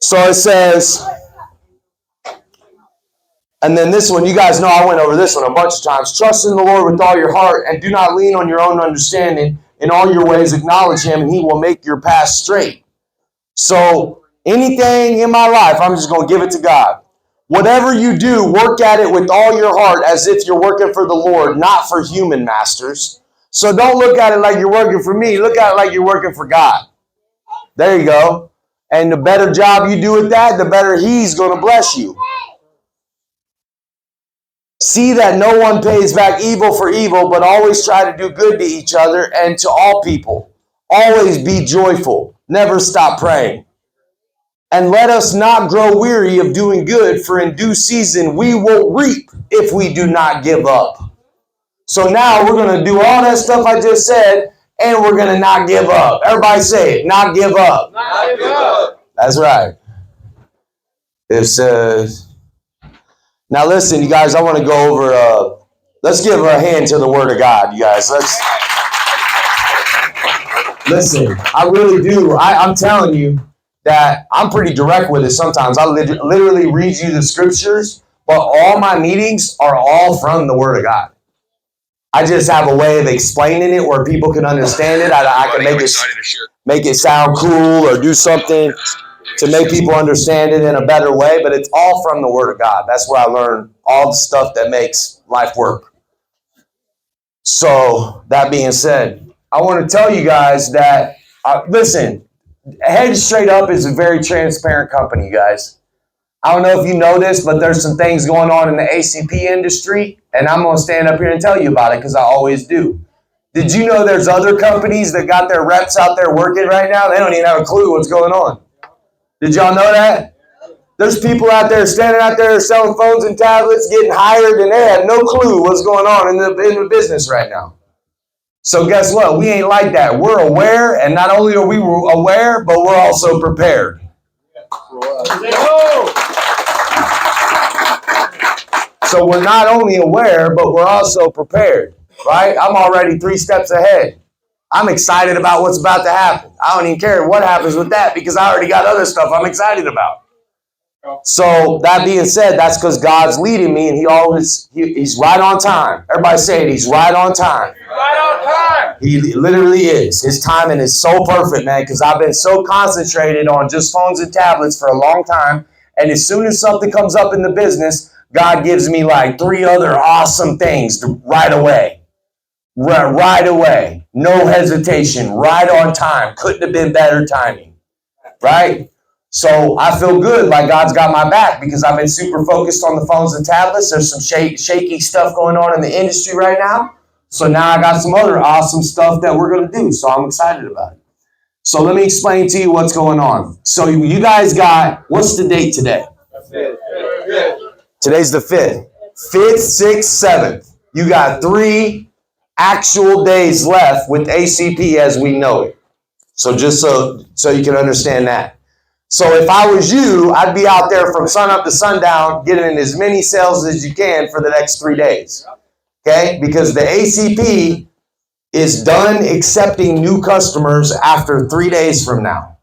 So it says, and then this one, you guys know I went over this one a bunch of times. Trust in the Lord with all your heart and do not lean on your own understanding. In all your ways acknowledge him and he will make your path straight. So anything in my life, I'm just going to give it to God. Whatever you do, work at it with all your heart as if you're working for the Lord, not for human masters. So don't look at it like you're working for me. Look at it like you're working for God. There you go. And the better job you do with that, the better he's going to bless you. See that no one pays back evil for evil, but always try to do good to each other and to all people. Always be joyful. Never stop praying. And let us not grow weary of doing good, for in due season we will reap if we do not give up. So now we're going to do all that stuff I just said, and we're going to not give up. Everybody say it, not give up. Not give up. That's right. It says, now listen, you guys, I want to go over, let's give a hand to the Word of God, you guys. Listen, I really do. I'm telling you that I'm pretty direct with it sometimes. I literally read you the scriptures, but all my meetings are all from the Word of God. I just have a way of explaining it where people can understand it. I can make it sound cool or do something to make people understand it in a better way, but it's all from the Word of God. That's where I learn all the stuff that makes life work. So that being said, I want to tell you guys that, listen, Head Straight Up is a very transparent company, guys. I don't know if you know this, but there's some things going on in the ACP industry, and I'm going to stand up here and tell you about it because I always do. Did you know there's other companies that got their reps out there working right now? They don't even have a clue what's going on. Did y'all know that? There's people out there standing out there selling phones and tablets, getting hired, and they have no clue what's going on in the business right now. So guess what? We ain't like that. We're aware, and not only are we aware, but we're also prepared. So we're not only aware, but we're also prepared, right? I'm already 3 steps ahead. I'm excited about what's about to happen. I don't even care what happens with that because I already got other stuff I'm excited about. So that being said, that's because God's leading me and he's right on time. Everybody say it, he's right on time. Right on time. He literally is. His timing is so perfect, man, because I've been so concentrated on just phones and tablets for a long time. And as soon as something comes up in the business, God gives me like 3 other awesome things right away. Right away. No hesitation. Right on time. Couldn't have been better timing. Right? So I feel good like God's got my back because I've been super focused on the phones and tablets. There's some shaky stuff going on in the industry right now. So now I got some other awesome stuff that we're going to do. So I'm excited about it. So let me explain to you what's going on. So you guys got, what's the date today? Today's the 5th. 5th, 6th, 7th. You got 3 actual days left with ACP as we know it. So just so you can understand that. So if I was you, I'd be out there from sun up to sundown getting as many sales as you can for the next 3 days. Okay? Because the ACP is done accepting new customers after 3 days from now.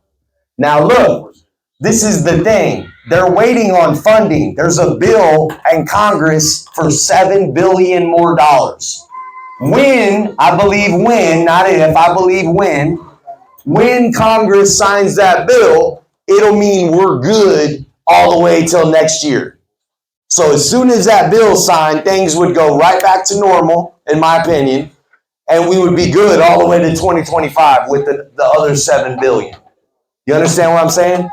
Now look, this is the thing. They're waiting on funding. There's a bill in Congress for $7 billion more dollars. When, I believe when, not if, I believe when Congress signs that bill, it'll mean we're good all the way till next year. So as soon as that bill's signed, things would go right back to normal, in my opinion, and we would be good all the way to 2025 with the other $7 billion. You understand what I'm saying?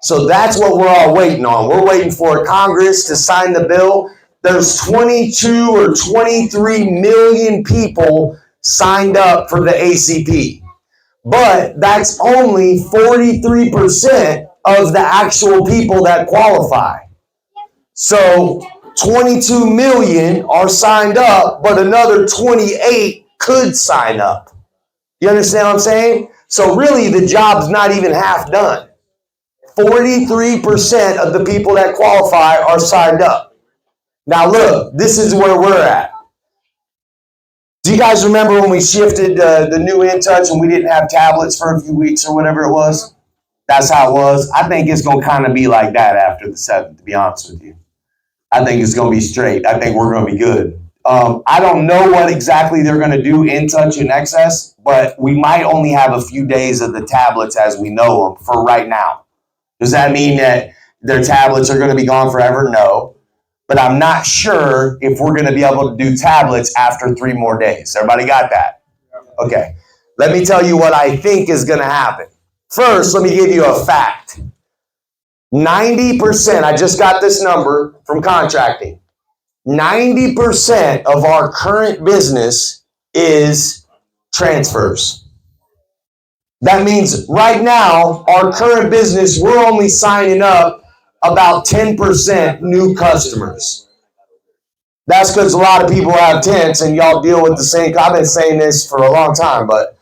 So that's what we're all waiting on. We're waiting for Congress to sign the bill. There's 22 or 23 million people signed up for the ACP. But that's only 43% of the actual people that qualify. So 22 million are signed up, but another 28 could sign up. You understand what I'm saying? So really the job's not even half done. 43% of the people that qualify are signed up. Now look, this is where we're at. Do you guys remember when we shifted the new InTouch and we didn't have tablets for a few weeks or whatever it was? That's how it was. I think it's going to kind of be like that after the 7th, to be honest with you. I think it's going to be straight. I think we're going to be good. I don't know what exactly they're going to do in touch and excess, but we might only have a few days of the tablets as we know them for right now. Does that mean that their tablets are going to be gone forever? No. But I'm not sure if we're going to be able to do tablets after 3 more days. Everybody got that? Okay. Let me tell you what I think is going to happen. First, let me give you a fact. 90%, I just got this number from contracting. 90% of our current business is transfers. That means right now, our current business, we're only signing up about 10% new customers. That's because a lot of people have tents and y'all deal with the same. I've been saying this for a long time, but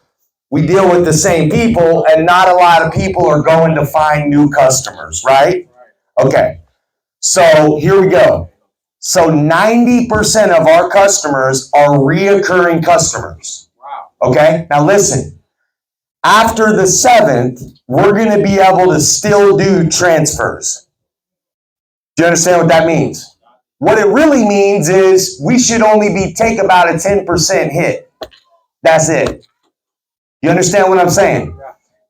we deal with the same people and not a lot of people are going to find new customers, right? Okay, so here we go. So 90% of our customers are reoccurring customers. Okay, now listen. After the 7th, we're going to be able to still do transfers. Do you understand what that means? What it really means is we should only take about a 10% hit. That's it. You understand what I'm saying?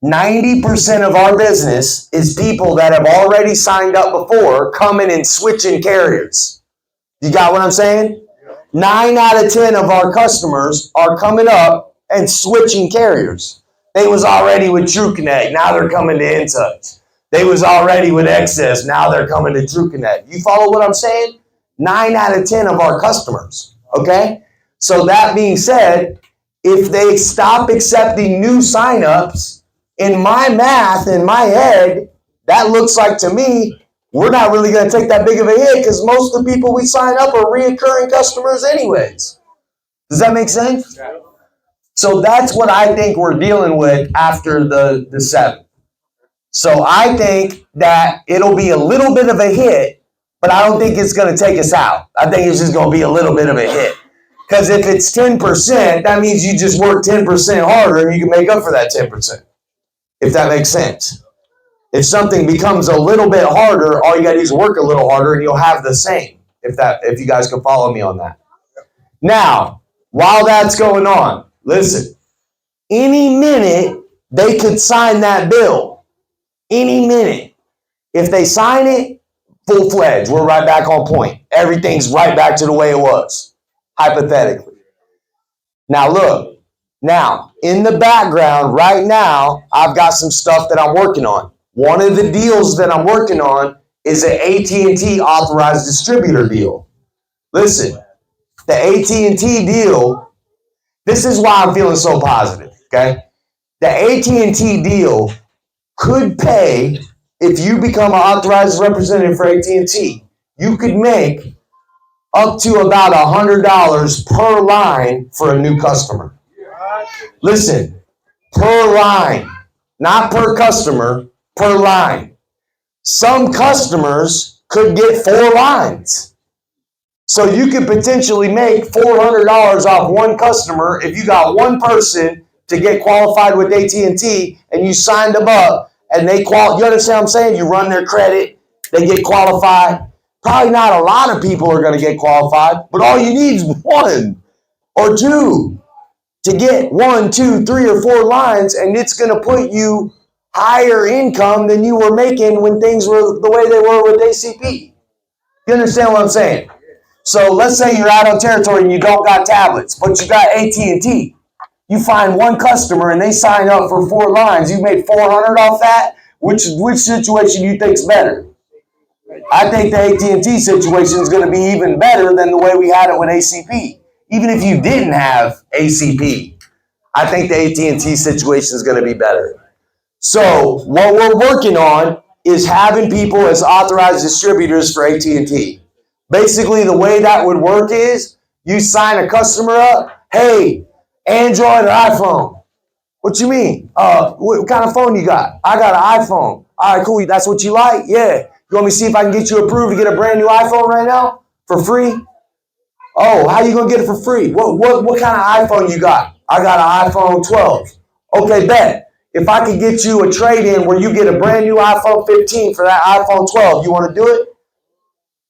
90% of our business is people that have already signed up before coming and switching carriers. You got what I'm saying? 9 out of 10 of our customers are coming up and switching carriers. They was already with TrueConnect. Now they're coming to InTouch. They was already with Excess. Now they're coming to TrueConnect. You follow what I'm saying? 9 out of 10 of our customers. Okay? So that being said, if they stop accepting new signups, in my math, in my head, that looks like to me, we're not really going to take that big of a hit because most of the people we sign up are reoccurring customers anyways. Does that make sense? Yeah. So that's what I think we're dealing with after the 7th. So I think that it'll be a little bit of a hit, but I don't think it's going to take us out. I think it's just going to be a little bit of a hit. Because if it's 10%, that means you just work 10% harder and you can make up for that 10%. If that makes sense. If something becomes a little bit harder, all you got to do is work a little harder and you'll have the same. If you guys can follow me on that. Now, while that's going on, listen, any minute they could sign that bill. Any minute. If they sign it, full-fledged, we're right back on point. Everything's right back to the way it was, hypothetically. Now look, in the background right now, I've got some stuff that I'm working on. One of the deals that I'm working on is an AT&T authorized distributor deal. Listen, the AT&T deal, this is why I'm feeling so positive, okay? The AT&T deal could pay, if you become an authorized representative for AT&T, you could make up to about $100 per line for a new customer. Listen, per line, not per customer, per line. Some customers could get 4 lines. So you could potentially make $400 off one customer if you got one person to get qualified with AT&T and you signed them up and they you understand what I'm saying? You run their credit, they get qualified. Probably not a lot of people are going to get qualified, but all you need is 1 or 2 to get 1, 2, 3, or 4 lines, and it's going to put you higher income than you were making when things were the way they were with ACP. You understand what I'm saying? So let's say you're out on territory and you don't got tablets, but you got AT&T. You find one customer and they sign up for 4 lines. You made $400 off that. Which situation do you think is better? I think the AT&T situation is going to be even better than the way we had it with ACP. Even if you didn't have ACP, I think the AT&T situation is going to be better. So what we're working on is having people as authorized distributors for AT&T. Basically, the way that would work is you sign a customer up. Hey, Android or iPhone? What you mean? What kind of phone you got? I got an iPhone. All right, cool. That's what you like? Yeah. You want me to see if I can get you approved to get a brand new iPhone right now for free? Oh, how you gonna get it for free? What kind of iPhone you got? I got an iPhone 12. Okay, bet. if I could get you a trade-in where you get a brand new iPhone 15 for that iPhone 12, you want to do it?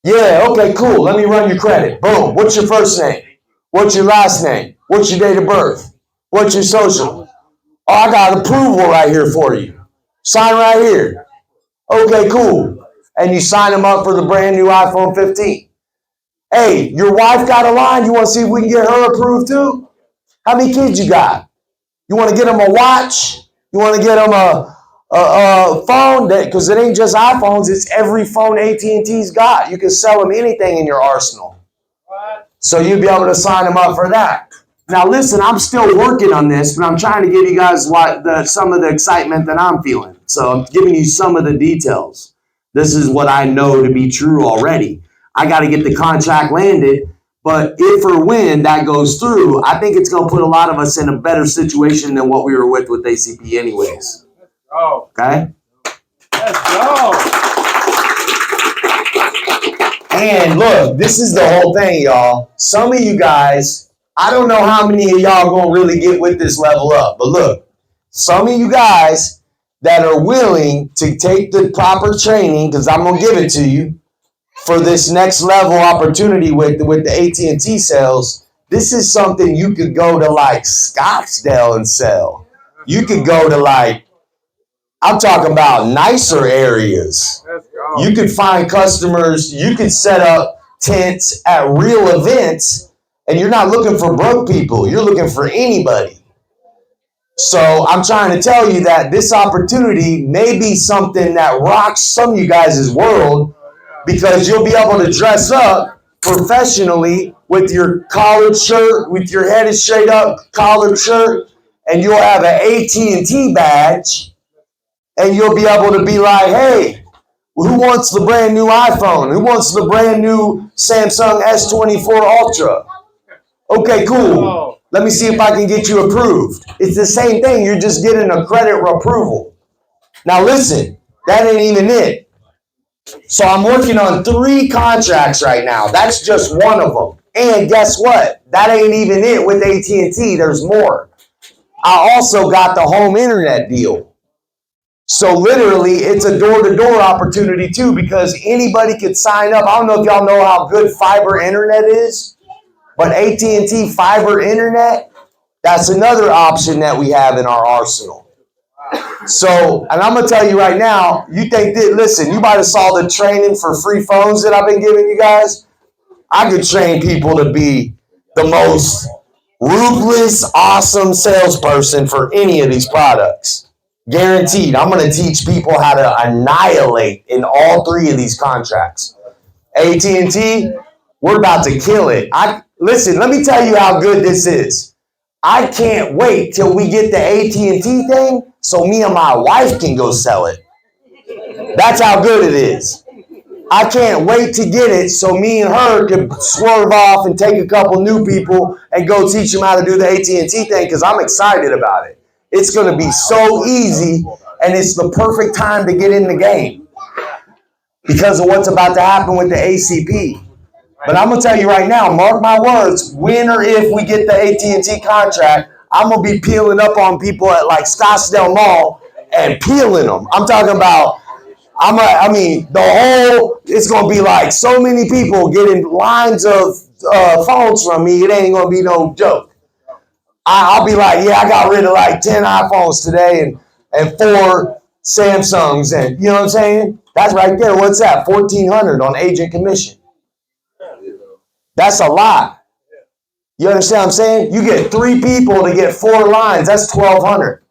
Yeah, okay, cool. Let me run your credit. Boom. What's your first name? What's your last name? What's your date of birth? What's your social? Oh, I got approval right here for you. Sign right here. Okay, cool. And you sign them up for the brand new iPhone 15. Hey, your wife got a line. You want to see if we can get her approved too? How many kids you got? You want to get them a watch? You want to get them a phone? Because it ain't just iPhones. It's every phone AT&T's got. You can sell them anything in your arsenal. So you'd be able to sign them up for that. Now listen, I'm still working on this, but I'm trying to give you guys some of the excitement that I'm feeling. So I'm giving you some of the details. This is what I know to be true already. I got to get the contract landed, but if or when that goes through, I think it's going to put a lot of us in a better situation than what we were with ACP anyways. Okay? Let's go. And look, this is the whole thing, y'all. Some of you guys, I don't know how many of y'all going to really get with this level up, but look, some of you guys that are willing to take the proper training, because I'm going to give it to you, for this next level opportunity with the AT&T sales, this is something you could go to like Scottsdale and sell. You could go to like, I'm talking about nicer areas. You could find customers. You could set up tents at real events, and you're not looking for broke people. You're looking for anybody. So I'm trying to tell you that this opportunity may be something that rocks some of you guys' world, because you'll be able to dress up professionally with your collared shirt, with your head is straight up, collared shirt, and you'll have an AT&T badge, and you'll be able to be like, hey, who wants the brand new iPhone? Who wants the brand new Samsung S24 Ultra? Okay, cool. Let me see if I can get you approved. It's the same thing. You're just getting a credit approval. Now listen, that ain't even it. So I'm working on 3 contracts right now. That's just one of them. And guess what? That ain't even it with AT&T. There's more. I also got the home internet deal. So literally, it's a door-to-door opportunity too, because anybody could sign up. I don't know if y'all know how good fiber internet is, but AT&T fiber internet, that's another option that we have in our arsenal. So, and I'm going to tell you right now, you think that, listen, you might have saw the training for free phones that I've been giving you guys. I could train people to be the most ruthless, awesome salesperson for any of these products. Guaranteed. I'm going to teach people how to annihilate in all 3 of these contracts. AT&T, we're about to kill it. Listen, let me tell you how good this is. I can't wait till we get the AT&T thing so me and my wife can go sell it. That's how good it is. I can't wait to get it so me and her can swerve off and take a couple new people and go teach them how to do the AT&T thing, because I'm excited about it. It's going to be so easy, and it's the perfect time to get in the game because of what's about to happen with the ACP. But I'm going to tell you right now, mark my words, when or if we get the AT&T contract, I'm going to be peeling up on people at like Scottsdale Mall and peeling them. I'm talking about, it's going to be like so many people getting lines of phones from me, it ain't going to be no joke. I'll be like, yeah, I got rid of like 10 iPhones today and 4 Samsungs, and you know what I'm saying? That's right there. What's that? $1,400 on agent commission. That's a lot. You understand what I'm saying? You get 3 people to get 4 lines. That's $1,200.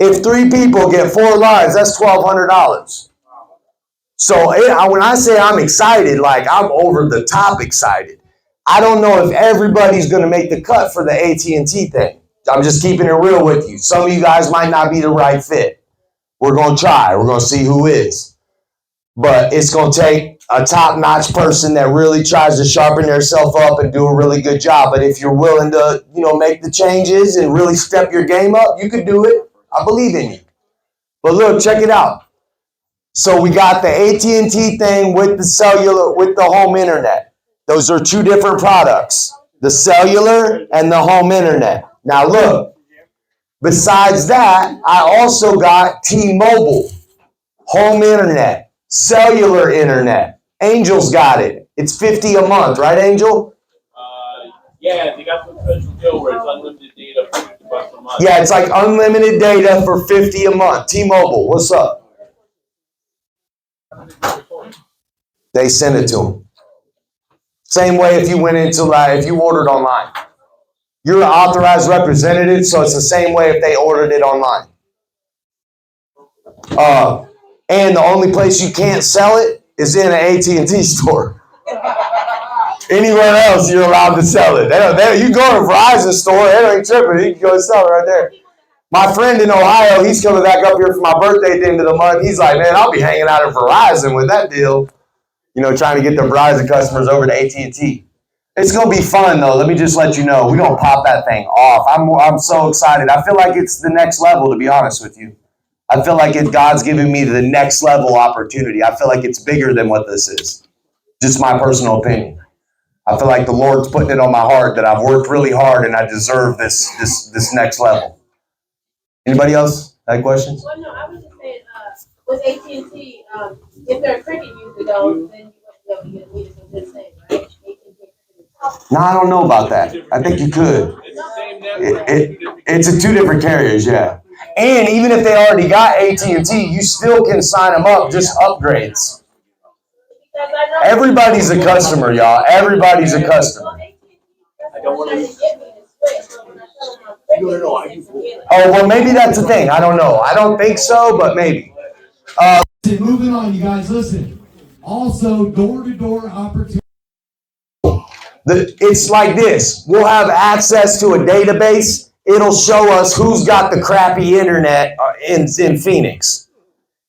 If 3 people get 4 lines, that's $1,200. So when I say I'm excited, like I'm over the top excited. I don't know if everybody's going to make the cut for the AT&T thing. I'm just keeping it real with you. Some of you guys might not be the right fit. We're going to try. We're going to see who is. But it's going to take a top-notch person that really tries to sharpen themselves up and do a really good job. But if you're willing to, make the changes and really step your game up, you could do it. I believe in you. But look, check it out. So we got the AT&T thing with the cellular, with the home internet. Those are 2 different products, the cellular and the home internet. Now look, Besides that, I also got T-Mobile, home internet, cellular internet. Angel's got it. It's $50 a month, right, Angel? Yeah, they got some special deal where it's unlimited data for $50 a month. Yeah, it's like unlimited data for $50 a month. T-Mobile, what's up? They send it to them. Same way if you went into if you ordered online. You're an authorized representative, so it's the same way if they ordered it online. And the only place you can't sell it is in an AT&T store. Anywhere else, you're allowed to sell it. You go to a Verizon store, they ain't tripping. You can go sell it right there. My friend in Ohio, he's coming back up here for my birthday at the end of the month. He's like, man, I'll be hanging out at Verizon with that deal. Trying to get the Verizon customers over to AT&T. It's going to be fun, though. Let me just let you know. We're going to pop that thing off. I'm so excited. I feel like it's the next level, to be honest with you. I feel like God's giving me the next level opportunity. I feel like it's bigger than what this is. Just my personal opinion. I feel like the Lord's putting it on my heart that I've worked really hard and I deserve this next level. Anybody else have questions? Well, no, I was just saying, with AT&T, if they're a cricket user, though, then you wouldn't be able to get a meter from this thing, right? No, I don't know about that. I think you could. It's a two different carriers, yeah. And even if they already got AT&T, you still can sign them up, just upgrades. Everybody's a customer, y'all. Everybody's a customer. Oh, well, maybe that's the thing. I don't know. I don't think so, but maybe. Moving on, you guys, listen. Also, door-to-door opportunity. It's like this. We'll have access to a database. It'll show us who's got the crappy internet in Phoenix.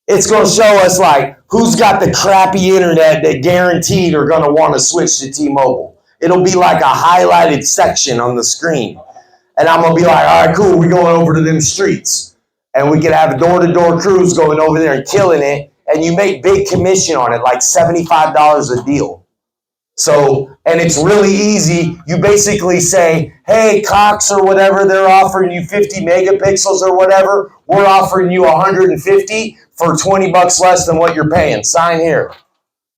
It's going to show us like who's got the crappy internet that guaranteed are going to want to switch to T-Mobile. It'll be like a highlighted section on the screen. And I'm going to be like, all right, cool, we're going over to them streets. And we can have door-to-door crews going over there and killing it. And you make big commission on it, like $75 a deal. So, and it's really easy. You basically say, hey, Cox or whatever, they're offering you 50 megapixels or whatever. We're offering you 150 for $20 less than what you're paying. Sign here.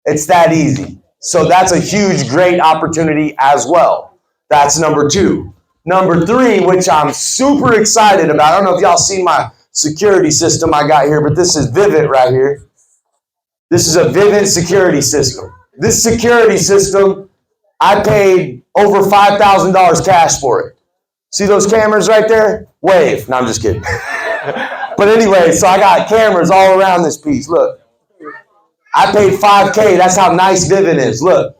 It's that easy. So that's a huge, great opportunity as well. That's number 2. Number 3, which I'm super excited about. I don't know if y'all seen my security system I got here, but this is Vivint right here. This is a Vivint security system. This security system, I paid over $5,000 cash for it. See those cameras right there? Wave. No, I'm just kidding. But anyway, so I got cameras all around this piece. Look. I paid $5K. That's how nice Vivint is. Look.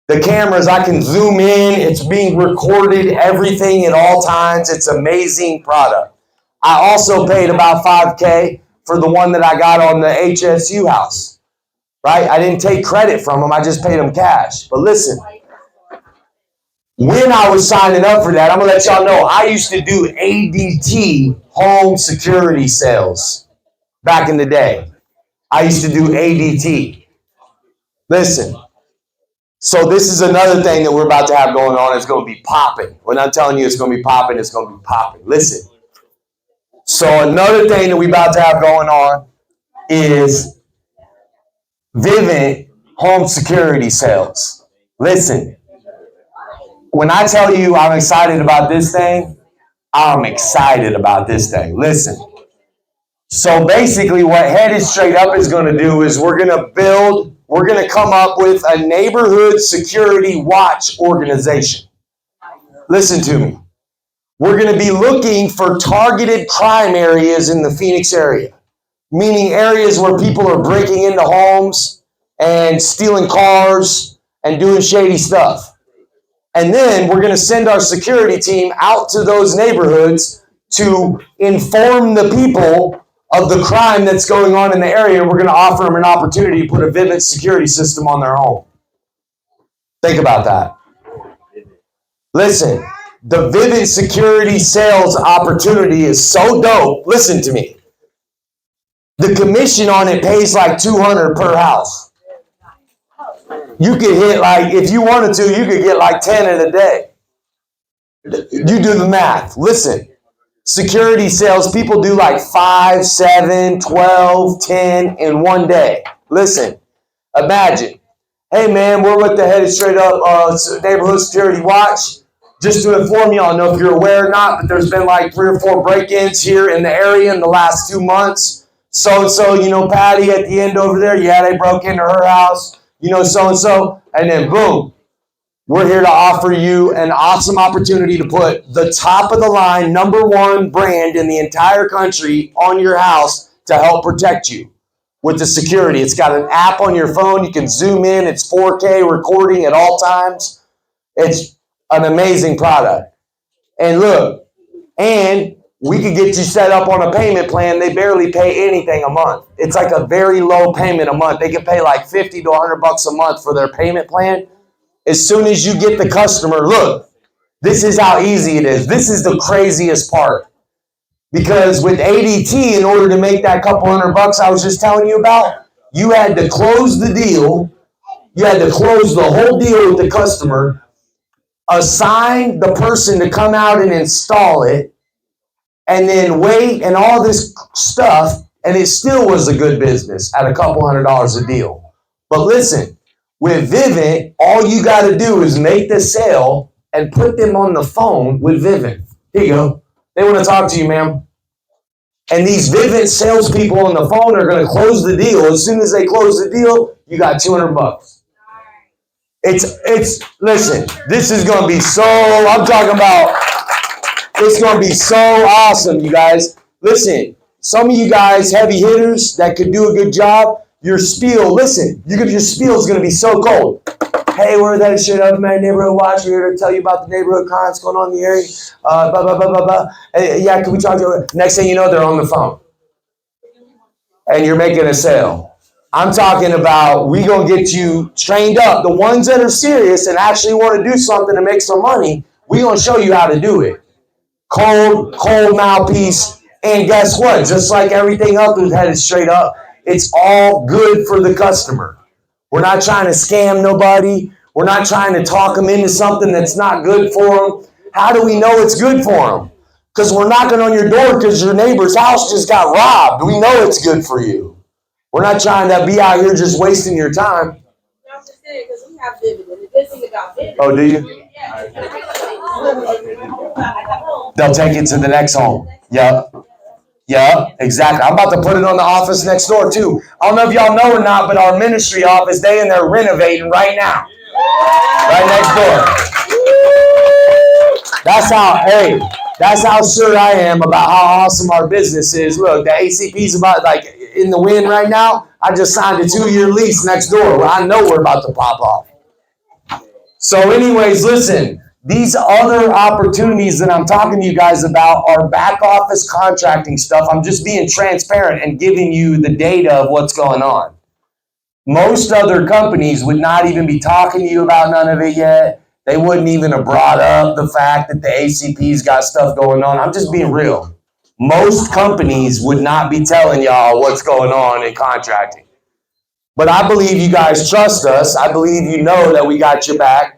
The cameras, I can zoom in. It's being recorded, everything at all times. It's an amazing product. I also paid about $5K for the one that I got on the HSU house. Right? I didn't take credit from them. I just paid them cash. But listen, when I was signing up for that, I'm going to let y'all know, I used to do ADT home security sales back in the day. I used to do ADT. Listen. So this is another thing that we're about to have going on. It's going to be popping. When I'm telling you it's going to be popping, it's going to be popping. Listen. So another thing that we're about to have going on is Vivint home security sales. Listen, when I tell you I'm excited about this thing, I'm excited about this thing. Listen. So basically what Headed Straight Up is going to do is we're going to come up with a neighborhood security watch organization. Listen to me. We're going to be looking for targeted crime areas in the Phoenix area, meaning areas where people are breaking into homes and stealing cars and doing shady stuff. And then we're going to send our security team out to those neighborhoods to inform the people of the crime that's going on in the area. We're going to offer them an opportunity to put a Vivint security system on their home. Think about that. Listen, the Vivint security sales opportunity is so dope. Listen to me. The commission on it pays like $200 per house. You could hit like, if you wanted to, you could get like 10 in a day. You do the math. Listen, security sales, people do like 5, 7, 12, 10 in one day. Listen, imagine. Hey man, we're with the Headed Straight Up Neighborhood Security Watch. Just to inform you, I don't know if you're aware or not, but there's been like 3 or 4 break-ins here in the area in the last 2 months. So-and-so, you know, Patty at the end over there, yeah, they broke into her house, you know, so-and-so, and then boom, we're here to offer you an awesome opportunity to put the top of the line, #1 brand in the entire country on your house to help protect you with the security. It's got an app on your phone. You can zoom in. It's 4K recording at all times. It's an amazing product. And look, and we could get you set up on a payment plan. They barely pay anything a month. It's like a very low payment a month. They can pay like $50 to $100 a month for their payment plan. As soon as you get the customer, look, this is how easy it is. This is the craziest part. Because with ADT, in order to make that couple $100 I was just telling you about, you had to close the deal. You had to close the whole deal with the customer, assign the person to come out and install it, and then wait and all this stuff, and it still was a good business at a couple $100 a deal. But listen, with Vivint, all you got to do is make the sale and put them on the phone with Vivint. Here you go. They want to talk to you, ma'am. And these Vivint salespeople on the phone are going to close the deal. As soon as they close the deal, you got $200. Listen, this is going to be so, I'm talking about, it's going to be so awesome, you guys. Listen, some of you guys, heavy hitters that could do a good job, your spiel, listen, your spiel is going to be so cold. Hey, we're that shit up, man. Neighborhood Watch. We're here to tell you about the neighborhood crimes going on in the area. Blah, blah, blah, blah, blah. Hey, yeah, can we talk to you? Next thing you know, they're on the phone. And you're making a sale. I'm talking about we going to get you trained up. The ones that are serious and actually want to do something to make some money, we going to show you how to do it. Cold mouthpiece. And guess what? Just like everything else is Headed Straight Up, it's all good for the customer. We're not trying to scam nobody. We're not trying to talk them into something that's not good for them. How do we know it's good for them? Because we're knocking on your door because your neighbor's house just got robbed. We know it's good for you. We're not trying to be out here just wasting your time. I'm just saying, because we have Vivint. And the good thing about Vivint. Oh, do you? They'll take it to the next home. Yep. Yeah, exactly. I'm about to put it on the office next door too. I don't know if y'all know or not, but our ministry office, they in there renovating right now. Right next door. That's how sure I am about how awesome our business is. Look, the ACP's about like in the wind right now. I just signed a 2-year lease next door. I know we're about to pop off. So anyways, listen. These other opportunities that I'm talking to you guys about are back office contracting stuff. I'm just being transparent and giving you the data of what's going on. Most other companies would not even be talking to you about none of it yet. They wouldn't even have brought up the fact that the ACP's got stuff going on. I'm just being real. Most companies would not be telling y'all what's going on in contracting. But I believe you guys trust us. I believe you know that we got your back.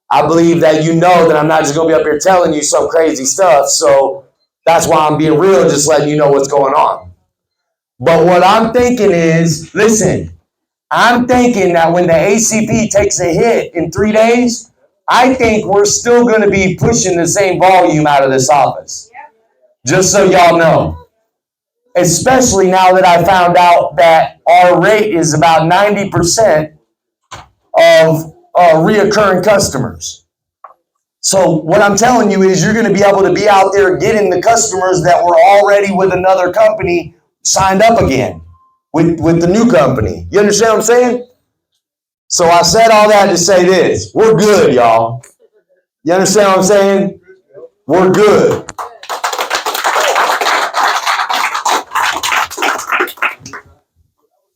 I believe that you know that I'm not just going to be up here telling you some crazy stuff. So that's why I'm being real and just letting you know what's going on. But what I'm thinking is, listen, I'm thinking that when the ACP takes a hit in 3 days, I think we're still going to be pushing the same volume out of this office. Just so y'all know. Especially now that I found out that our rate is about 90% of reoccurring customers. So what I'm telling you is you're going to be able to be out there getting the customers that were already with another company signed up again with the new company. You understand what I'm saying? So I said all that to say this. We're good, y'all. You understand what I'm saying? We're good.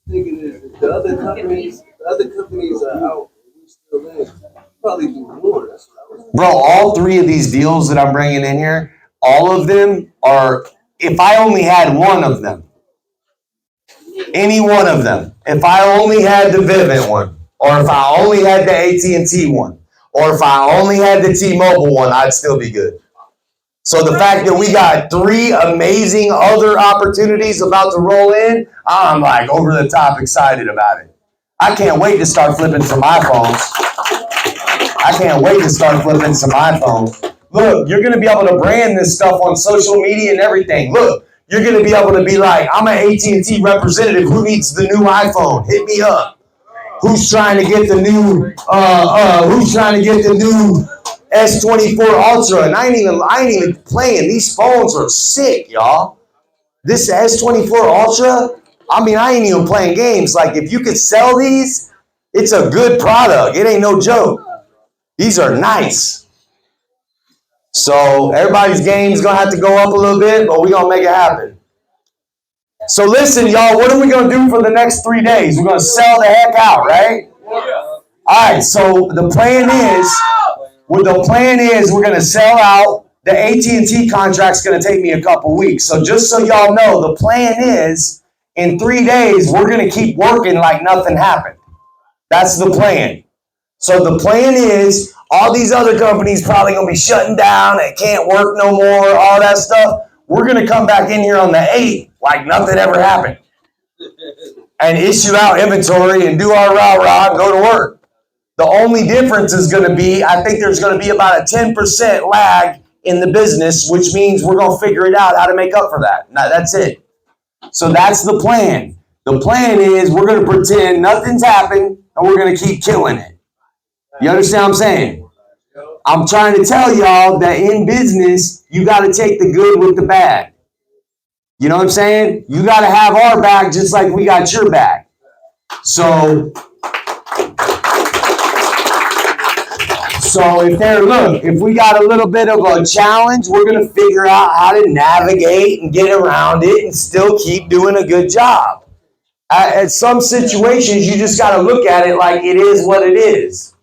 Thinking is the other companies are out. Probably do more. That's what I was. Bro, all 3 of these deals that I'm bringing in here, all of them are, if I only had one of them, any one of them, if I only had the Vivint one, or if I only had the AT&T one, or if I only had the T-Mobile one, I'd still be good. So the fact that we got 3 amazing other opportunities about to roll in, I'm like over the top excited about it. I can't wait to start flipping some iPhones. I can't wait to start flipping some iPhones. Look, you're going to be able to brand this stuff on social media and everything. Look, you're going to be able to be like, I'm an AT&T representative. Who needs the new iPhone? Hit me up. Who's trying to get the new, S24 Ultra? And I ain't even playing. These phones are sick, y'all. This S24 Ultra, I mean, I ain't even playing games. Like, if you could sell these, it's a good product. It ain't no joke. These are nice. So everybody's game's going to have to go up a little bit, but we're going to make it happen. So listen, y'all, what are we going to do for the next 3 days? We're going to sell the heck out, right? All right, so the plan is we're going to sell out. The AT&T contract's going to take me a couple weeks. So just so y'all know, the plan is in 3 days, we're going to keep working like nothing happened. That's the plan. So the plan is all these other companies probably going to be shutting down. They can't work no more, all that stuff. We're going to come back in here on the 8th like nothing ever happened and issue out inventory and do our rah-rah and go to work. The only difference is going to be, I think there's going to be about a 10% lag in the business, which means we're going to figure it out how to make up for that. Now, that's it. So that's the plan. The plan is we're going to pretend nothing's happened and we're going to keep killing it. You understand what I'm saying? I'm trying to tell y'all that in business, you got to take the good with the bad. You know what I'm saying? You got to have our back just like we got your back. So if we got a little bit of a challenge, we're going to figure out how to navigate and get around it and still keep doing a good job. At some situations, you just got to look at it like it is what it is.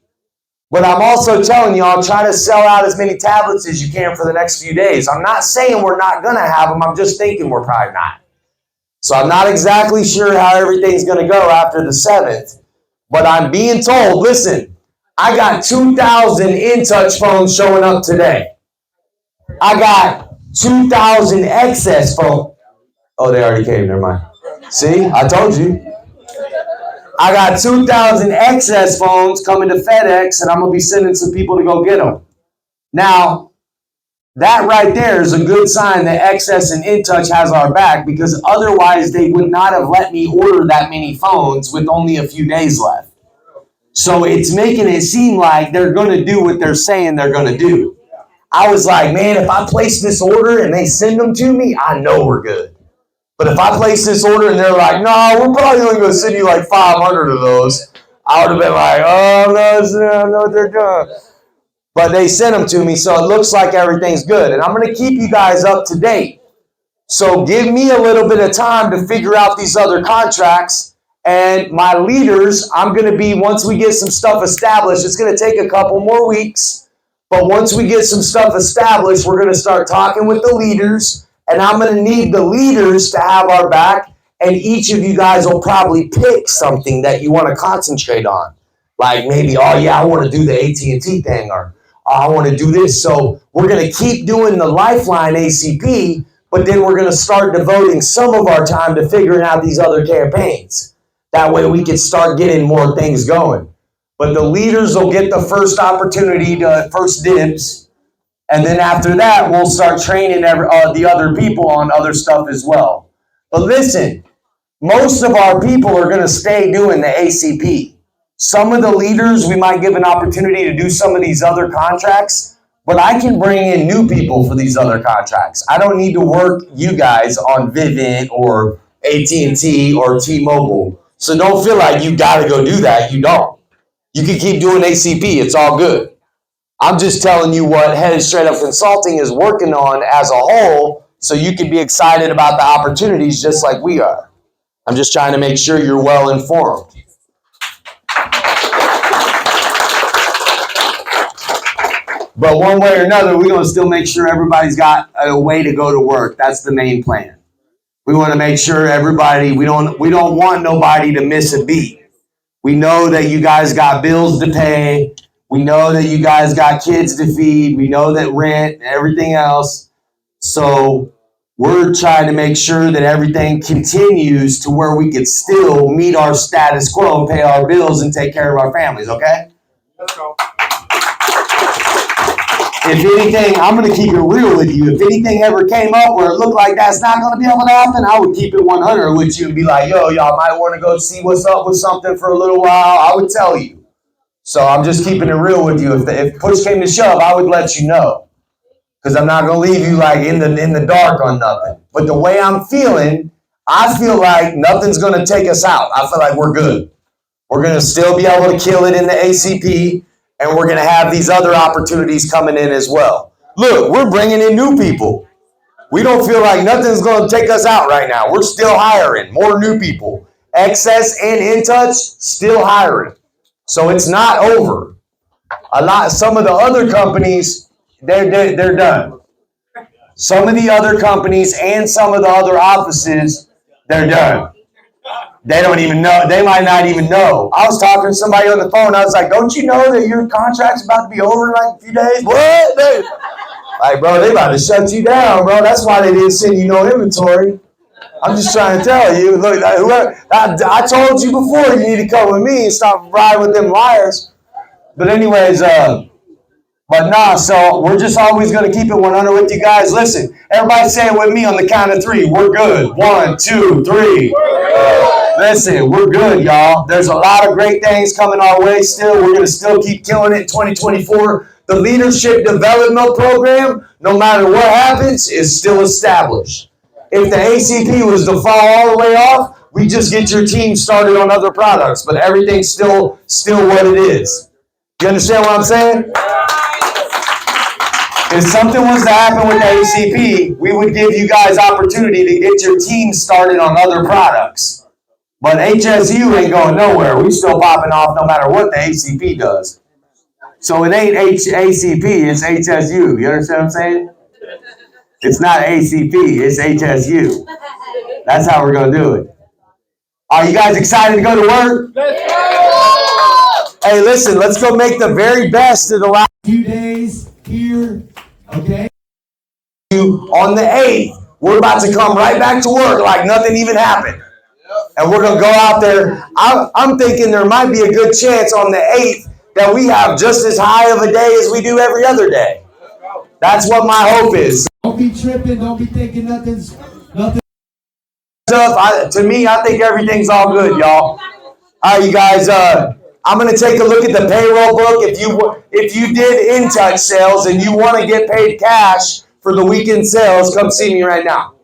But I'm also telling y'all, try to sell out as many tablets as you can for the next few days. I'm not saying we're not going to have them. I'm just thinking we're probably not. So I'm not exactly sure how everything's going to go after the 7th. But I'm being told, listen, I got 2,000 InTouch phones showing up today. I got 2,000 excess phones. Oh, they already came. Never mind. See, I told you. I got 2,000 excess phones coming to FedEx, and I'm going to be sending some people to go get them. Now, that right there is a good sign that Excess and InTouch has our back, because otherwise they would not have let me order that many phones with only a few days left. So it's making it seem like they're going to do what they're saying they're going to do. I was like, man, if I place this order and they send them to me, I know we're good. But if I place this order and they're like, no, we're probably only going to send you like 500 of those, I would have been like, oh, no, I know what they're doing. But they sent them to me, so it looks like everything's good. And I'm going to keep you guys up to date. So give me a little bit of time to figure out these other contracts. And my leaders, I'm going to be, once we get some stuff established, it's going to take a couple more weeks. But once we get some stuff established, we're going to start talking with the leaders. And I'm going to need the leaders to have our back. And each of you guys will probably pick something that you want to concentrate on. Like maybe, oh yeah, I want to do the AT&T thing, or oh, I want to do this. So we're going to keep doing the Lifeline ACP, but then we're going to start devoting some of our time to figuring out these other campaigns. That way we can start getting more things going. But the leaders will get the first opportunity to first dibs. And then after that, we'll start training the other people on other stuff as well. But listen, most of our people are going to stay doing the ACP. Some of the leaders, we might give an opportunity to do some of these other contracts, but I can bring in new people for these other contracts. I don't need to work you guys on Vivint or AT&T or T-Mobile. So don't feel like you got to go do that. You don't. You can keep doing ACP. It's all good. I'm just telling you what Headed Straight Up Consulting is working on as a whole, so you can be excited about the opportunities just like we are. I'm just trying to make sure you're well informed. But one way or another, we're going to still make sure everybody's got a way to go to work. That's the main plan. We want to make sure everybody, we don't want nobody to miss a beat. We know that you guys got bills to pay. We know that you guys got kids to feed. We know that rent and everything else. So we're trying to make sure that everything continues to where we could still meet our status quo and pay our bills and take care of our families, okay? Let's go. If anything, I'm going to keep it real with you. If anything ever came up where it looked like that's not going to be able to happen, I would keep it 100 with you and be like, yo, y'all might want to go see what's up with something for a little while. I would tell you. So I'm just keeping it real with you. If push came to shove, I would let you know. Because I'm not going to leave you like in the dark on nothing. But the way I'm feeling, I feel like nothing's going to take us out. I feel like we're good. We're going to still be able to kill it in the ACP. And we're going to have these other opportunities coming in as well. Look, we're bringing in new people. We don't feel like nothing's going to take us out right now. We're still hiring more new people. Excess and In Touch, still hiring. So it's not over. Some of the other companies, they're done. Some of the other companies and some of the other offices, they're done. They don't even know. They might not even know. I was talking to somebody on the phone. I was like, don't you know that your contract's about to be over in like a few days? What? Like, bro, they about to shut you down, bro. That's why they didn't send you no inventory. I'm just trying to tell you. Look, I told you before you need to come with me and stop riding with them liars. But anyways, so we're just always going to keep it 100 with you guys. Listen, everybody say it with me on the count of 3. We're good. 1, 2, 3. Listen, we're good, y'all. There's a lot of great things coming our way still. We're going to still keep killing it in 2024. The leadership development program, no matter what happens, is still established. If the ACP was to fall all the way off, we just get your team started on other products. But everything's still what it is. You understand what I'm saying? If something was to happen with the ACP, we would give you guys opportunity to get your team started on other products. But HSU ain't going nowhere. We still popping off no matter what the ACP does. So it ain't ACP, it's HSU. You understand what I'm saying? It's not ACP, it's HSU. That's how we're going to do it. Are you guys excited to go to work? Let's go! Hey, listen, let's go make the very best of the last few days here, okay? On the 8th, we're about to come right back to work like nothing even happened. And we're going to go out there. I'm thinking there might be a good chance on the 8th that we have just as high of a day as we do every other day. That's what my hope is. Don't be tripping. Don't be thinking nothing's. To me, I think everything's all good, y'all. All right, you guys. I'm going to take a look at the payroll book. If you did In Touch sales and you want to get paid cash for the weekend sales, come see me right now.